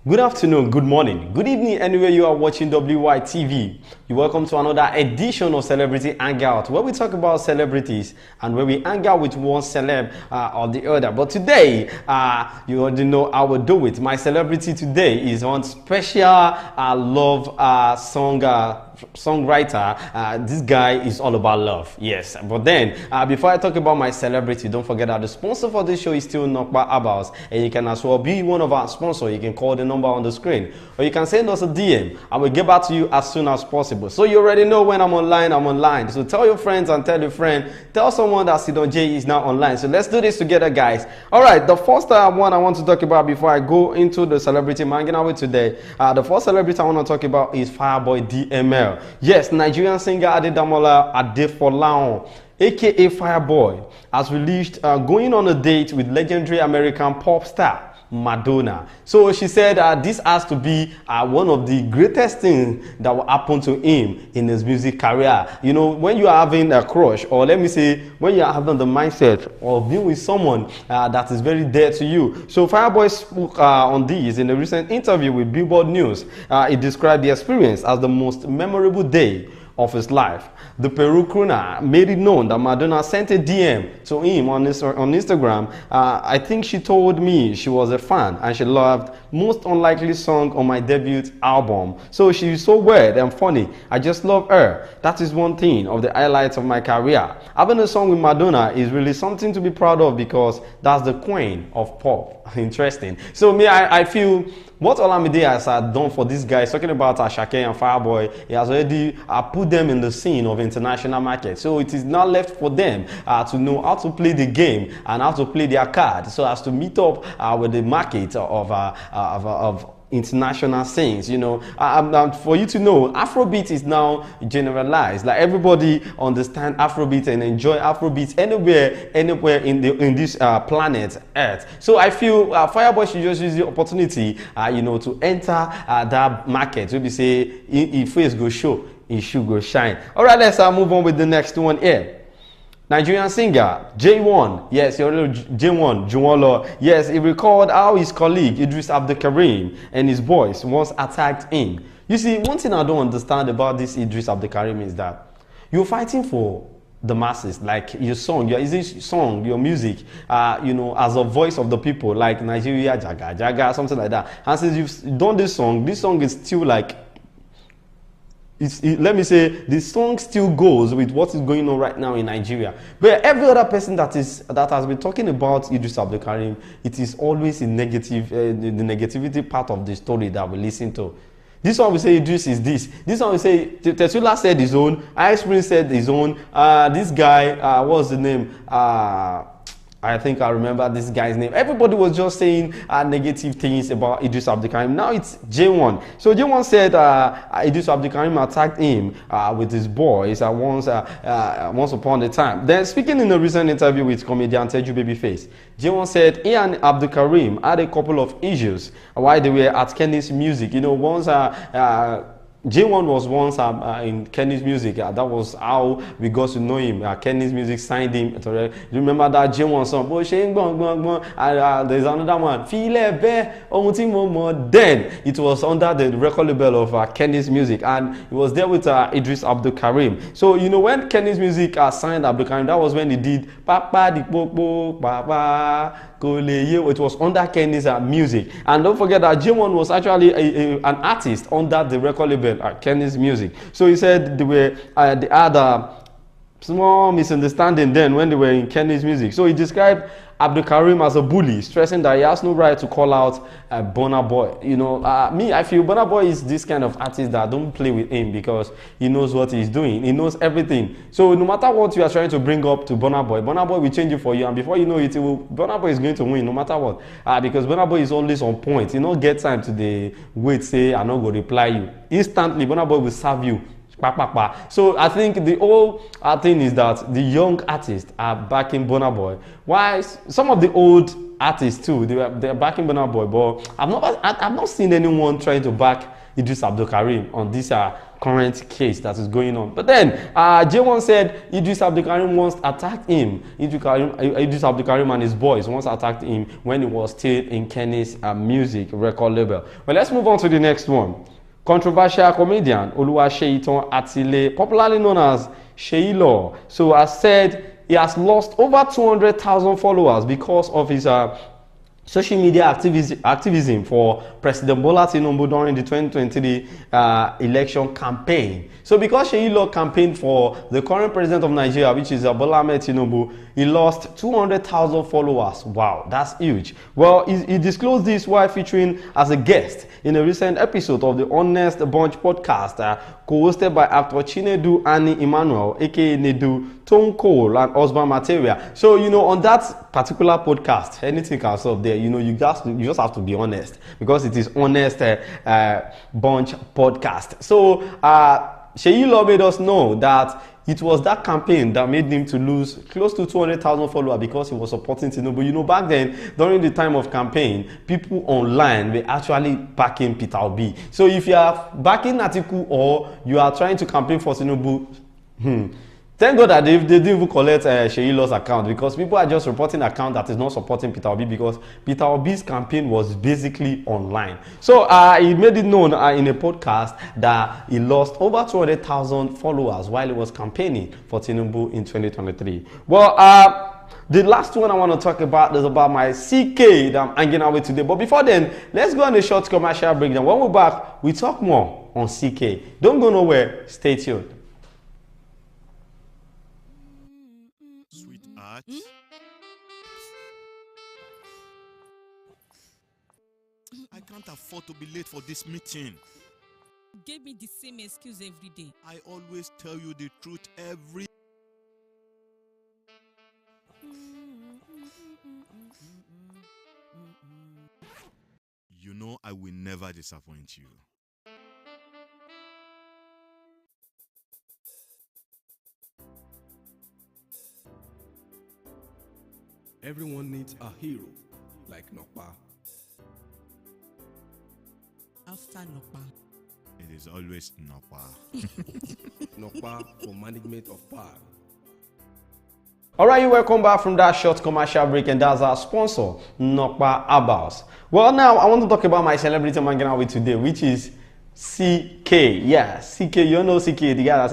Good afternoon, good morning, good evening, anywhere you are watching WYTV. You're welcome to another edition of Celebrity Hangout, where we talk about celebrities and where we hang out with one celeb or the other. But today, you already know how we'll do it. My celebrity today is one special love songwriter. This guy is all about love, yes. But then, before I talk about my celebrity, don't forget that the sponsor for this show is still Nokba Abals, and you can as well be one of our sponsors. You can call the number on the screen, or you can send us a DM and we'll get back to you as soon as possible. So you already know when I'm online. So tell your friends and tell your friend, tell someone that Sidon J is now online. So let's do this together, guys. All right, the first one I want to talk about before I go into the celebrity I'm hanging out with today, the first celebrity I want to talk about is Fireboy DML. Yes, Nigerian singer Adedamola Adefolahan, aka Fireboy, has released going on a date with legendary American pop star Madonna. So she said this has to be one of the greatest things that will happen to him in his music career. You know, when you are having a crush, or let me say, when you are having the mindset of being with someone that is very dear to you. So Fireboy spoke on this in a recent interview with Billboard News. He described the experience as the most memorable day of his life. The Peru crooner made it known that Madonna sent a DM to him on Instagram. I think she told me she was a fan and she loved Most Unlikely Song on my debut album. So she's so weird and funny. I just love her. That is one thing of the highlights of my career. Having a song with Madonna is really something to be proud of because that's the queen of pop. Interesting. So me, I feel what Olamide has done for these guys, talking about Ckay and Fireboy, he has already put them in the scene of international market. So it is now left for them to know how to play the game and how to play their card so as to meet up with the market of international scenes. You know, for you to know, Afrobeat is now generalized. Like everybody understand Afrobeat and enjoy Afrobeat anywhere in this planet Earth. So I feel Fireboy should just use the opportunity, you know, to enter that market. So we say, if face go show, it should go shine. All right, let's move on with the next one here. Nigerian singer J1, yes, your little J1 Juwolo, yes, he recalled how his colleague Idris Abdulkarim and his boys once attacked him. You see, one thing I don't understand about this Idris Abdulkarim is that you're fighting for the masses, like your song, your music, you know, as a voice of the people, like Nigeria Jaga Jaga, something like that. And since you've done this song is still like, let me say, the song still goes with what is going on right now in Nigeria. But every other person that has been talking about Idris Abdulkarim, it is always in negative, the negativity part of the story that we listen to. This one will say Idris is this. This one will say Tesula said his own. Ice Prince said his own. This guy, what's the name? I think I remember this guy's name. Everybody was just saying negative things about Idris Abdulkarim. Now it's J1. So J1 said Idris Abdulkarim attacked him with his boys once upon a time. Then speaking in a recent interview with comedian Teju Babyface, J1 said he and Abdulkarim had a couple of issues while they were at Kenny's Music. You know, once J1 was once in Kenny's Music. That was how we got to know him. Kenny's Music signed him. You remember that J1 song? There's another one. Then it was under the record label of Kenny's Music, and he was there with Idris Abdulkarim. So you know, when Kenny's Music signed Abdulkarim, that was when he did Papa Di Popo Papa. It was under Kenny's Music. And don't forget that J1 was actually an artist under the record label at Kenny's Music. So he said they had a small misunderstanding then when they were in Kenny's Music. So he described Abdulkarim as a bully, stressing that he has no right to call out Burna Boy. You know, me, I feel Burna Boy is this kind of artist that don't play with him because he knows what he's doing. He knows everything. So no matter what you are trying to bring up to Burna Boy will change it for you. And before you know it, Burna Boy is going to win no matter what. Because Burna Boy is always on point. You don't get time to wait, say, I'm not going to reply you. Instantly, Burna Boy will serve you. So I think the whole thing is that the young artists are backing Burna Boy. Why some of the old artists too, they're backing Burna Boy, but I've not seen anyone trying to back Idris Abdulkarim on this current case that is going on. But then J1 said Idris Abdulkarim once attacked him. Idris Abdulkarim and his boys once attacked him when he was still in Kenny's music record label. But let's move on to the next one. Controversial comedian Oluwaseyitan Atile, popularly known as Sheilo. So as said, he has lost over 200,000 followers because of his social media activism for President Bola Tinubu during the 2023 election campaign. So because Sheilo campaigned for the current president of Nigeria, which is Bola Ahmed Tinubu, he lost 200,000 followers. Wow, that's huge. Well, he disclosed this while featuring as a guest in a recent episode of the Honest Bunch podcast, co-hosted by actor Chinedu Ani Emmanuel, aka Nedu, Tone Cole, and Osman Materia. So, you know, on that particular podcast, anything can solve there. You know, you just have to be honest, because it is Honest Bunch podcast. So, Sheilo made us know that it was that campaign that made him to lose close to 200,000 followers because he was supporting Tinubu. You know, back then, during the time of campaign, people online were actually backing Peter Obi. So if you are backing Atiku or you are trying to campaign for Tinubu, thank God that they didn't even collect Sheilo's account, because people are just reporting account that is not supporting Peter Obi, because Peter Obi's campaign was basically online. So he made it known in a podcast that he lost over 200,000 followers while he was campaigning for Tinubu in 2023. Well, the last one I want to talk about is about my Ckay that I'm hanging out with today. But before then, let's go on a short commercial breakdown. When we're back, we talk more on Ckay. Don't go nowhere. Stay tuned. I can't afford to be late for this meeting. Give me the same excuse every day. I always tell you the truth every... You know I will never disappoint you. Everyone needs a hero like Nokpa. After Nokpa, It is always Napa. Nokpa for management of power. All right, welcome back from that short commercial break, and that's our sponsor, Nokpa Abals. Well, now I want to talk about my celebrity I'm hanging out with today, which is Ckay. Yeah, Ckay. You know Ckay, the guy that's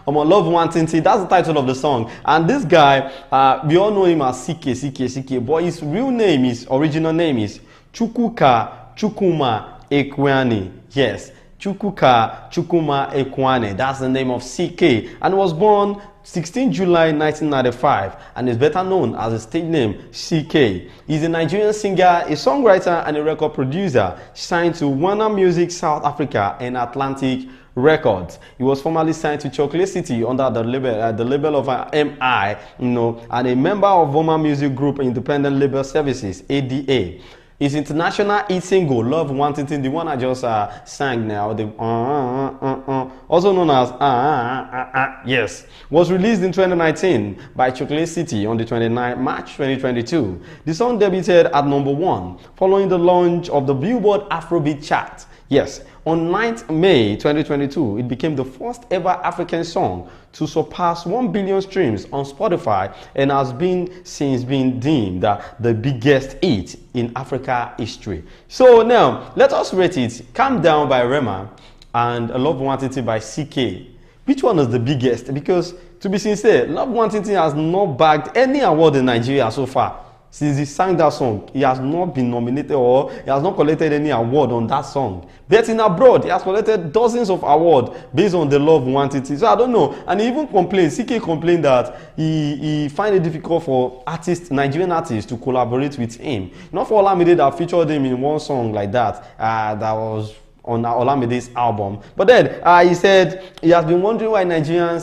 I'm on Love Wanting. That's the title of the song. And this guy, we all know him as Ckay. But his real name, his original name is Chukwuka Chukwuma Ekwane. Yes, Chukwuka Chukwuma Ekwane. That's the name of Ckay, and was born 16 July 1995 and is better known as his stage name Ckay. He's a Nigerian singer, a songwriter, and a record producer signed to Warner Music South Africa and Atlantic Records. He was formerly signed to Chocolate City under the label of MI, and a member of Warner Music Group Independent Label Services (ADA). His international hit single, Love Wanting, the one I just sang now, the also known as yes, was released in 2019 by Chocolate City on the 29th March 2022. The song debuted at #1 following the launch of the Billboard Afrobeat chart. Yes, on 9th May 2022, it became the first ever African song to surpass 1 billion streams on Spotify and has since been deemed the biggest hit in Africa history. So now, let us rate it. Calm Down by Rema and Love Wanting by Ckay. Which one is the biggest? Because, to be sincere, Love Wanting has not bagged any award in Nigeria so far. Since he sang that song, he has not been nominated or he has not collected any award on that song. But in abroad, he has collected dozens of awards based on the Love Wanting. So I don't know. And he even complained, Ckay complained that he find it difficult for Nigerian artists to collaborate with him. Not for Olamide that featured him in one song like that, that was on Olamide's album. But then he said he has been wondering why Nigerian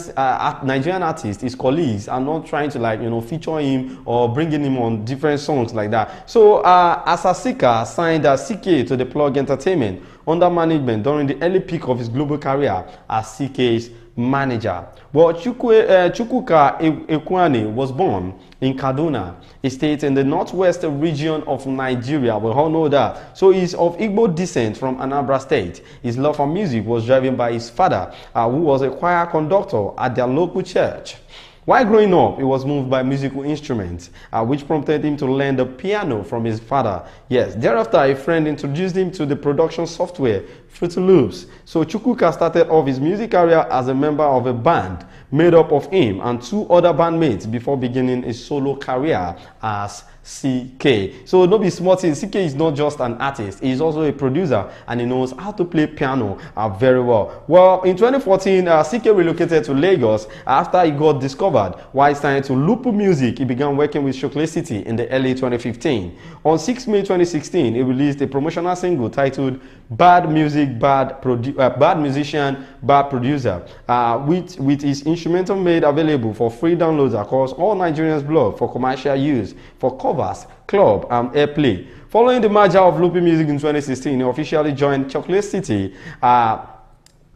artists, his colleagues, are not trying to feature him or bringing him on different songs like that. So Asasika signed Ckay to the Plug Entertainment under management during the early peak of his global career as Ckay's manager. Well, Chukwuka Ekwane was born in Kaduna, a state in the northwest region of Nigeria. We all know that. So he's of Igbo descent from Anambra State. His love for music was driven by his father, who was a choir conductor at their local church. While growing up, he was moved by musical instruments, which prompted him to learn the piano from his father. Yes, thereafter, a friend introduced him to the production software, Fruity Loops. So Chukwuka started off his music career as a member of a band made up of him and 2 other bandmates before beginning a solo career as Ckay. So don't be smart. Ckay is not just an artist, he's also a producer and he knows how to play piano very well. Well, in 2014, Ckay relocated to Lagos after he got discovered. While signing to Lupu Music, he began working with Ckay City in the early 2015. On 6 May 2016, he released a promotional single titled Bad Music, Bad Musician, Bad Producer, with his instrumental made available for free downloads across all Nigerians' blog for commercial use, for covers, club, and airplay. Following the merger of Lupu Music in 2016, he officially joined Ckay City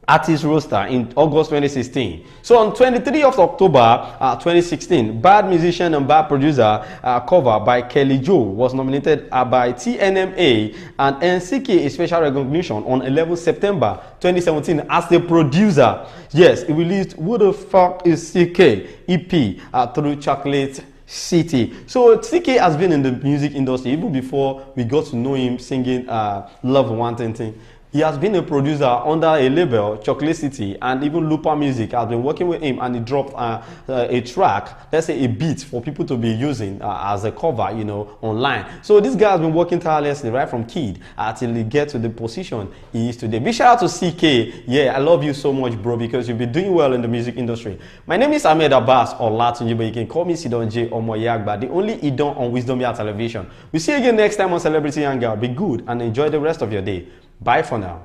artist roster in August 2016. So on 23 of October 2016, Bad Musician and Bad Producer cover by Kelly Joe was nominated by TNMA and earned Ckay a special recognition on 11 September 2017 as the producer. Yes, he released Who the Fuck is Ckay EP through Ckay City. So Ckay has been in the music industry even before we got to know him singing Love Wanting Thing. He has been a producer under a label, Ckay City, and even Lupa Music has been working with him, and he dropped a track, let's say a beat for people to be using as a cover, you know, online. So this guy has been working tirelessly right from kid until he gets to the position he is today. Big shout out to Ckay. Yeah, I love you so much, bro, because you've been doing well in the music industry. My name is Ahmed Abbas or Latunji, but you can call me Sidon J or Moyagba, the only Idon on Wisdom Yard Television. We'll see you again next time on Celebrity Hangout. Be good and enjoy the rest of your day. Bye for now.